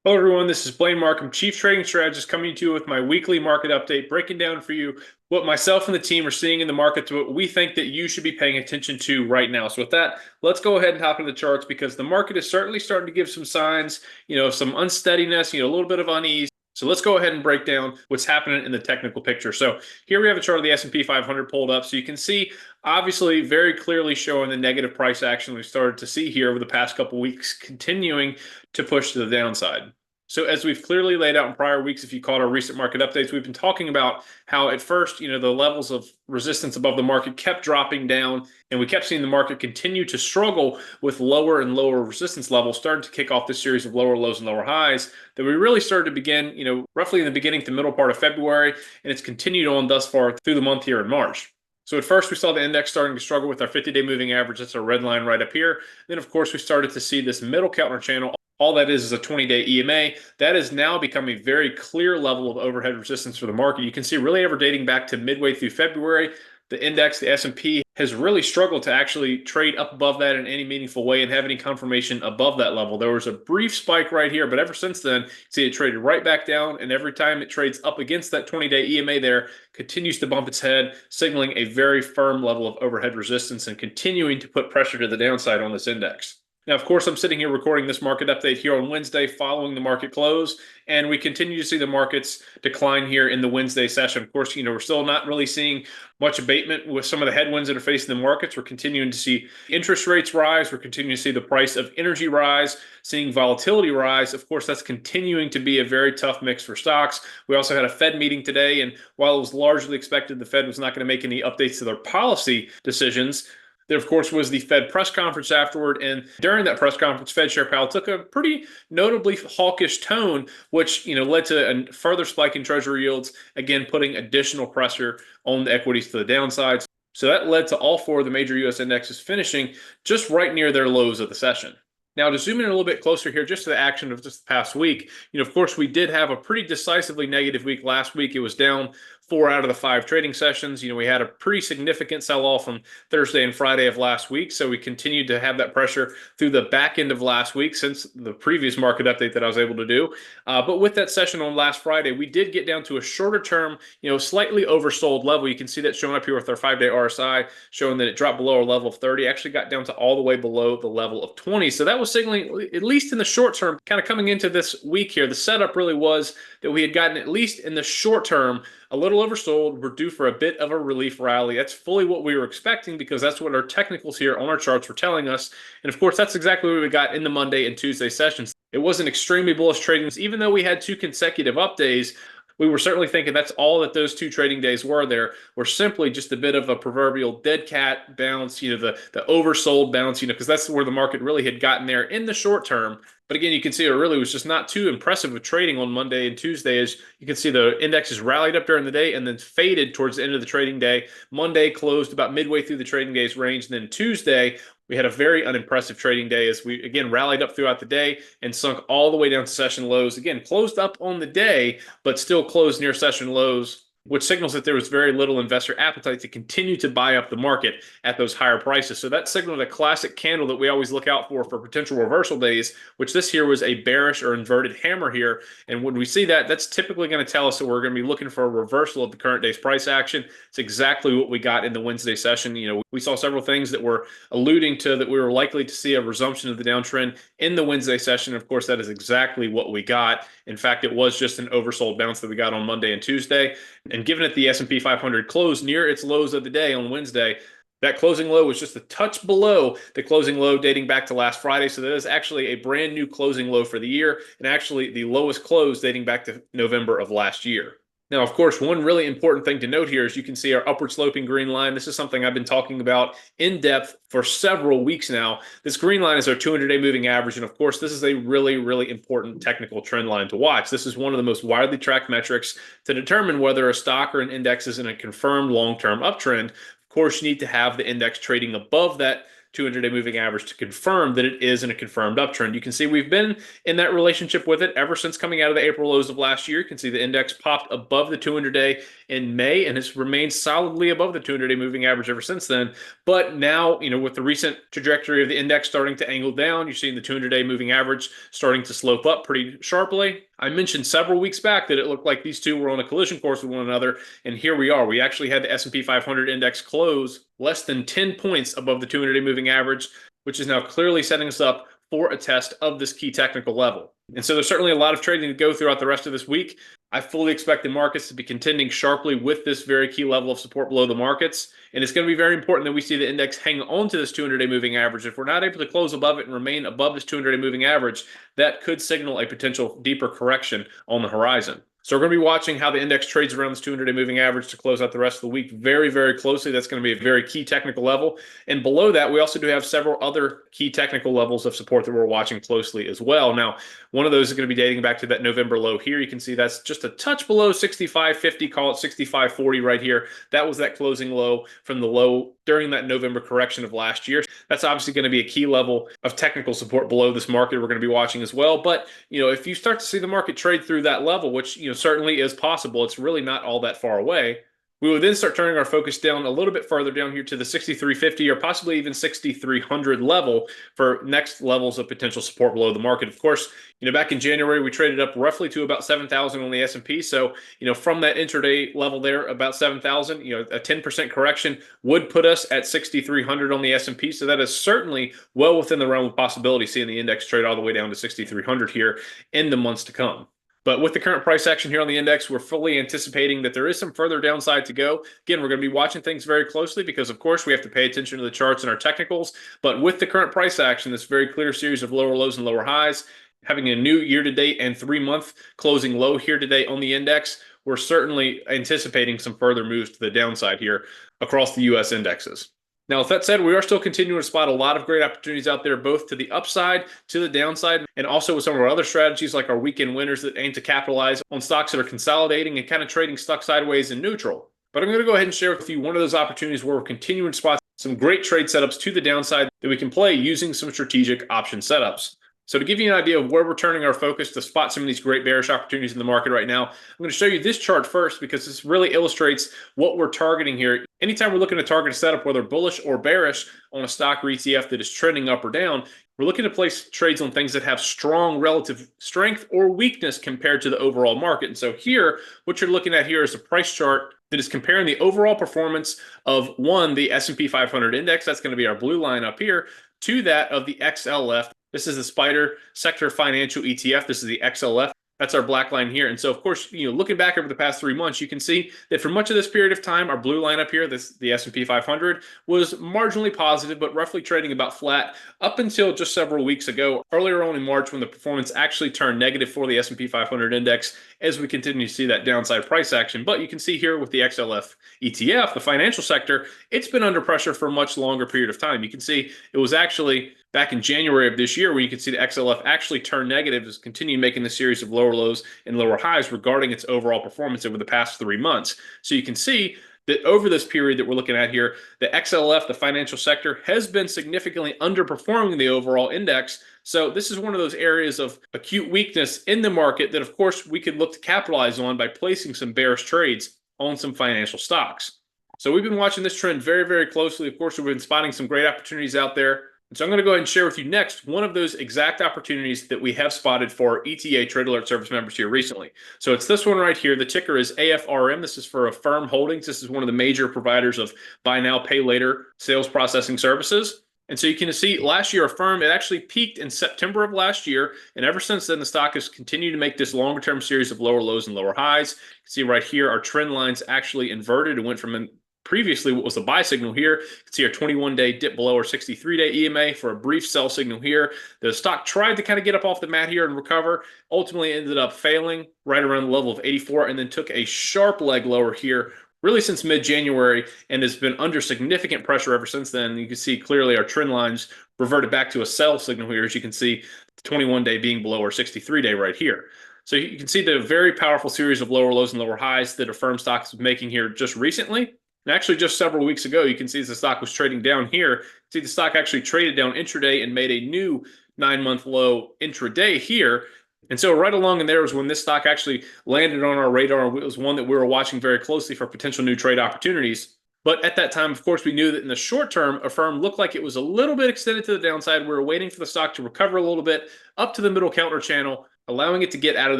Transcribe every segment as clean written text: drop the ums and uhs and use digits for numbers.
Hello, everyone. This is Blaine Markham, Chief Trading Strategist, coming to you with my weekly market update, breaking down for you what myself and the team are seeing in the market, to what we think that you should be paying attention to right now. So with that, let's go ahead and hop into the charts, because the market is certainly starting to give some signs, some unsteadiness, a little bit of unease. So let's go ahead and break down what's happening in the technical picture. So here we have a chart of the S&P 500 pulled up. So you can see, obviously, very clearly showing the negative price action we started to see here over the past couple weeks, continuing to push to the downside. So as we've clearly laid out in prior weeks, if you caught our recent market updates, we've been talking about how at first, the levels of resistance above the market kept dropping down, and we kept seeing the market continue to struggle with lower and lower resistance levels, starting to kick off this series of lower lows and lower highs that we really started to begin, roughly in the beginning to middle part of February, and it's continued on thus far through the month here in March. So at first, we saw the index starting to struggle with our 50-day moving average. That's our red line right up here. Then, of course, we started to see this middle counter channel. All that is a 20-day EMA. That has now become a very clear level of overhead resistance for the market. You can see really ever dating back to midway through February, the index, the S&P, has really struggled to actually trade up above that in any meaningful way and have any confirmation above that level. There was a brief spike right here, but ever since then, you see it traded right back down, and every time it trades up against that 20-day EMA there, continues to bump its head, signaling a very firm level of overhead resistance and continuing to put pressure to the downside on this index. Now, of course, I'm sitting here recording this market update here on Wednesday following the market close, and we continue to see the markets decline here in the Wednesday session. Of course, we're still not really seeing much abatement with some of the headwinds that are facing the markets. We're continuing to see interest rates rise. We're continuing to see the price of energy rise, seeing volatility rise. Of course, that's continuing to be a very tough mix for stocks. We also had a Fed meeting today, and while it was largely expected the Fed was not going to make any updates to their policy decisions, there, of course, was the Fed press conference afterward, and during that press conference, Fed Chair Powell took a pretty notably hawkish tone, which led to a further spike in Treasury yields, again putting additional pressure on the equities to the downside. So that led to all four of the major U.S. indexes finishing just right near their lows of the session. Now, to zoom in a little bit closer here, just to the action of just the past week, of course, we did have a pretty decisively negative week last week. It was down 4 out of the 5 trading sessions. We had a pretty significant sell-off on Thursday and Friday of last week, so we continued to have that pressure through the back end of last week since the previous market update that I was able to do. But with that session on last Friday, we did get down to a shorter term, slightly oversold level. You can see that showing up here with our 5-day RSI, showing that it dropped below a level of 30, actually got down to all the way below the level of 20. So that was signaling, at least in the short term, kind of coming into this week here, the setup really was that we had gotten, at least in the short term, a little oversold. We're due for a bit of a relief rally. That's fully what we were expecting, because that's what our technicals here on our charts were telling us. And of course, that's exactly what we got in the Monday and Tuesday sessions. It wasn't extremely bullish trading. Even though we had 2 consecutive up days, we were certainly thinking that's all that those 2 trading days were simply just a bit of a proverbial dead cat bounce, the oversold bounce, because that's where the market really had gotten there in the short term. But again, you can see it really was just not too impressive with trading on Monday and Tuesday. As you can see, the indexes rallied up during the day and then faded towards the end of the trading day. Monday closed about midway through the trading day's range. And then Tuesday, we had a very unimpressive trading day as we, again, rallied up throughout the day and sunk all the way down to session lows. Again, closed up on the day, but still closed near session lows, which signals that there was very little investor appetite to continue to buy up the market at those higher prices. So that signaled a classic candle that we always look out for potential reversal days, which this here was a bearish or inverted hammer here. And when we see that, that's typically going to tell us that we're going to be looking for a reversal of the current day's price action. It's exactly what we got in the Wednesday session. We saw several things that were alluding to that we were likely to see a resumption of the downtrend in the Wednesday session. Of course, that is exactly what we got. In fact, it was just an oversold bounce that we got on Monday and Tuesday. And given that the S&P 500 closed near its lows of the day on Wednesday, that closing low was just a touch below the closing low dating back to last Friday. So that is actually a brand new closing low for the year, and actually the lowest close dating back to November of last year. Now, of course, one really important thing to note here is you can see our upward sloping green line. This is something I've been talking about in depth for several weeks now. This green line is our 200-day moving average. And of course, this is a really, really important technical trend line to watch. This is one of the most widely tracked metrics to determine whether a stock or an index is in a confirmed long-term uptrend. Of course, you need to have the index trading above that 200-day moving average to confirm that it is in a confirmed uptrend. You can see we've been in that relationship with it ever since coming out of the April lows of last year. You can see the index popped above the 200-day in May and has remained solidly above the 200-day moving average ever since then. But now, with the recent trajectory of the index starting to angle down, you're seeing the 200-day moving average starting to slope up pretty sharply. I mentioned several weeks back that it looked like these two were on a collision course with one another, and here we are. We actually had the S&P 500 index close less than 10 points above the 200-day moving average, which is now clearly setting us up for a test of this key technical level. And so there's certainly a lot of trading to go throughout the rest of this week. I fully expect the markets to be contending sharply with this very key level of support below the markets. And it's going to be very important that we see the index hang on to this 200-day moving average. If we're not able to close above it and remain above this 200-day moving average, that could signal a potential deeper correction on the horizon. So we're going to be watching how the index trades around this 200-day moving average to close out the rest of the week very, very closely. That's going to be a very key technical level. And below that, we also do have several other key technical levels of support that we're watching closely as well. Now, one of those is going to be dating back to that November low here. You can see that's just a touch below 65.50, call it 65.40 right here. That was that closing low from the low during that November correction of last year. That's obviously going to be a key level of technical support below this market we're going to be watching as well. But, if you start to see the market trade through that level, which, certainly is possible, it's really not all that far away. We will then start turning our focus down a little bit further down here to the 6350 or possibly even 6300 level for next levels of potential support below the market. Of course, back in January, we traded up roughly to about 7,000 on the S&P. So, from that intraday level there, about 7,000, a 10% correction would put us at 6,300 on the S&P. So that is certainly well within the realm of possibility, seeing the index trade all the way down to 6,300 here in the months to come. But with the current price action here on the index, we're fully anticipating that there is some further downside to go. Again, we're going to be watching things very closely because, of course, we have to pay attention to the charts and our technicals. But with the current price action, this very clear series of lower lows and lower highs, having a new year-to-date and 3-month closing low here today on the index, we're certainly anticipating some further moves to the downside here across the U.S. indexes. Now, with that said, we are still continuing to spot a lot of great opportunities out there, both to the upside, to the downside, and also with some of our other strategies like our weekend winners that aim to capitalize on stocks that are consolidating and kind of trading stuck sideways and neutral. But I'm going to go ahead and share with you one of those opportunities where we're continuing to spot some great trade setups to the downside that we can play using some strategic option setups. So to give you an idea of where we're turning our focus to spot some of these great bearish opportunities in the market right now, I'm going to show you this chart first because this really illustrates what we're targeting here. Anytime we're looking to target a setup, whether bullish or bearish on a stock or ETF that is trending up or down, we're looking to place trades on things that have strong relative strength or weakness compared to the overall market. And so here, what you're looking at here is a price chart that is comparing the overall performance of the S&P 500 index, that's going to be our blue line up here, to that of the XLF. This is the Spider Sector Financial ETF. This is the XLF. That's our black line here. And so, of course, looking back over the past 3 months, you can see that for much of this period of time, our blue line up here, the S&P 500, was marginally positive, but roughly trading about flat up until just several weeks ago, earlier on in March, when the performance actually turned negative for the S&P 500 index as we continue to see that downside price action. But you can see here with the XLF ETF, the financial sector, it's been under pressure for a much longer period of time. You can see it was actually back in January of this year, where you can see the XLF actually turn negative, is continuing making the series of lower lows and lower highs regarding its overall performance over the past 3 months. So you can see that over this period that we're looking at here, the XLF, the financial sector, has been significantly underperforming the overall index. So this is one of those areas of acute weakness in the market that, of course, we could look to capitalize on by placing some bearish trades on some financial stocks. So we've been watching this trend very, very closely. Of course, we've been spotting some great opportunities out there. And so I'm going to go ahead and share with you next one of those exact opportunities that we have spotted for ETA Trade Alert Service members here recently. So it's this one right here. The ticker is AFRM. This is for Affirm Holdings. This is one of the major providers of buy now, pay later sales processing services. And so you can see last year, Affirm, it actually peaked in September of last year. And ever since then, the stock has continued to make this longer term series of lower lows and lower highs. You can see right here, our trend lines actually inverted and went from previously what was the buy signal here. You can see our 21-day dip below our 63-day EMA for a brief sell signal here. The stock tried to kind of get up off the mat here and recover, ultimately ended up failing right around the level of 84, and then took a sharp leg lower here really since mid-January, and has been under significant pressure ever since then. You can see clearly our trend lines reverted back to a sell signal here, as you can see the 21-day being below our 63-day right here. So you can see the very powerful series of lower lows and lower highs that Affirm stock is making here just recently. And actually, just several weeks ago, you can see as the stock was trading down here, see the stock actually traded down intraday and made a new 9-month low intraday here. And so right along in there was when this stock actually landed on our radar. It was one that we were watching very closely for potential new trade opportunities. But at that time, of course, we knew that in the short term, AFRM looked like it was a little bit extended to the downside. We were waiting for the stock to recover a little bit up to the middle counter channel, allowing it to get out of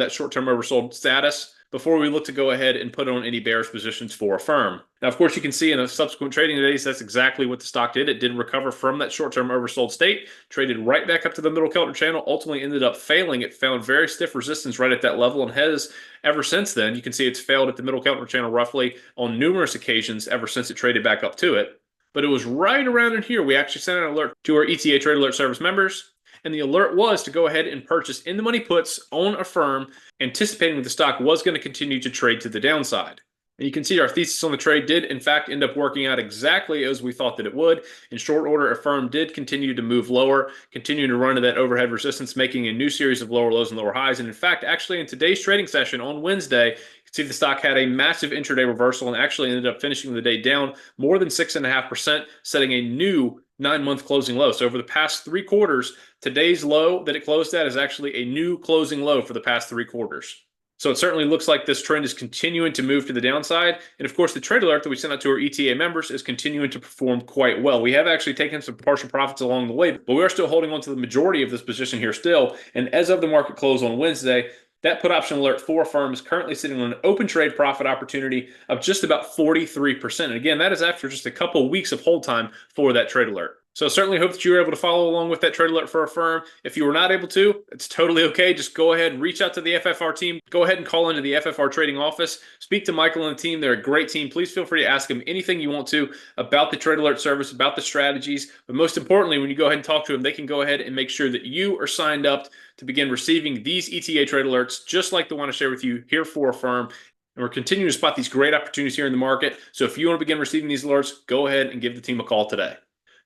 that short-term oversold status before we look to go ahead and put on any bearish positions for AFRM. Now, of course, you can see in the subsequent trading days, that's exactly what the stock did. It did recover from that short-term oversold state, traded right back up to the middle counter channel, ultimately ended up failing. It found very stiff resistance right at that level and has ever since then. You can see it's failed at the middle counter channel roughly on numerous occasions ever since it traded back up to it. But it was right around in here we actually sent an alert to our ETA Trade Alert Service members. And the alert was to go ahead and purchase in the money puts on AFRM, anticipating that the stock was going to continue to trade to the downside. And you can see our thesis on the trade did, in fact, end up working out exactly as we thought that it would. In short order, AFRM did continue to move lower, continuing to run to that overhead resistance, making a new series of lower lows and lower highs. And in fact, actually in today's trading session on Wednesday, you can see the stock had a massive intraday reversal and actually ended up finishing the day down more than 6.5%, setting a new 9-month closing low. So over the past 3 quarters, today's low that it closed at is actually a new closing low for the past 3 quarters. So it certainly looks like this trend is continuing to move to the downside. And of course, the trade alert that we sent out to our ETA members is continuing to perform quite well. We have actually taken some partial profits along the way, but we are still holding on to the majority of this position here still. And as of the market close on Wednesday, that put option alert for AFRM is currently sitting on an open trade profit opportunity of just about 43%. And again, that is after just a couple weeks of hold time for that trade alert. So certainly hope that you were able to follow along with that trade alert for AFRM. If you were not able to, it's totally okay. Just go ahead and reach out to the FFR team. Go ahead and call into the FFR trading office. Speak to Michael and the team. They're a great team. Please feel free to ask them anything you want to about the trade alert service, about the strategies. But most importantly, when you go ahead and talk to them, they can go ahead and make sure that you are signed up to begin receiving these ETA trade alerts, just like the one I share with you here for AFRM. And we're continuing to spot these great opportunities here in the market. So if you want to begin receiving these alerts, go ahead and give the team a call today.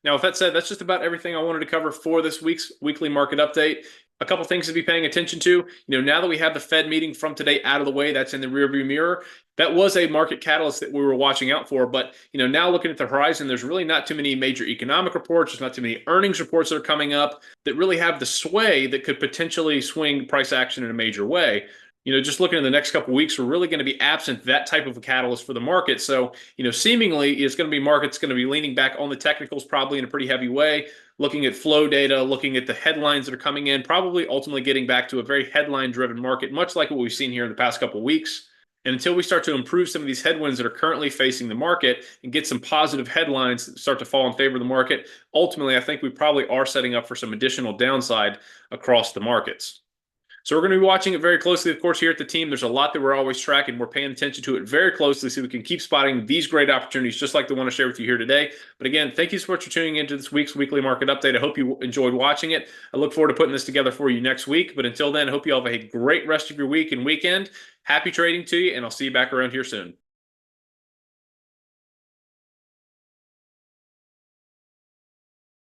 Now, with that said, that's just about everything I wanted to cover for this week's weekly market update. A couple things to be paying attention to. Now that we have the Fed meeting from today out of the way, that's in the rearview mirror. That was a market catalyst that we were watching out for. But, now looking at the horizon, there's really not too many major economic reports. There's not too many earnings reports that are coming up that really have the sway that could potentially swing price action in a major way. Just looking at the next couple of weeks, we're really going to be absent that type of a catalyst for the market. So, seemingly it's going to be markets going to be leaning back on the technicals probably in a pretty heavy way, looking at flow data, looking at the headlines that are coming in, probably ultimately getting back to a very headline-driven market, much like what we've seen here in the past couple of weeks. And until we start to improve some of these headwinds that are currently facing the market and get some positive headlines that start to fall in favor of the market, ultimately, I think we probably are setting up for some additional downside across the markets. So we're going to be watching it very closely, of course, here at the team. There's a lot that we're always tracking. We're paying attention to it very closely so we can keep spotting these great opportunities, just like the one I share with you here today. But again, thank you so much for tuning into this week's weekly market update. I hope you enjoyed watching it. I look forward to putting this together for you next week. But until then, I hope you all have a great rest of your week and weekend. Happy trading to you, and I'll see you back around here soon.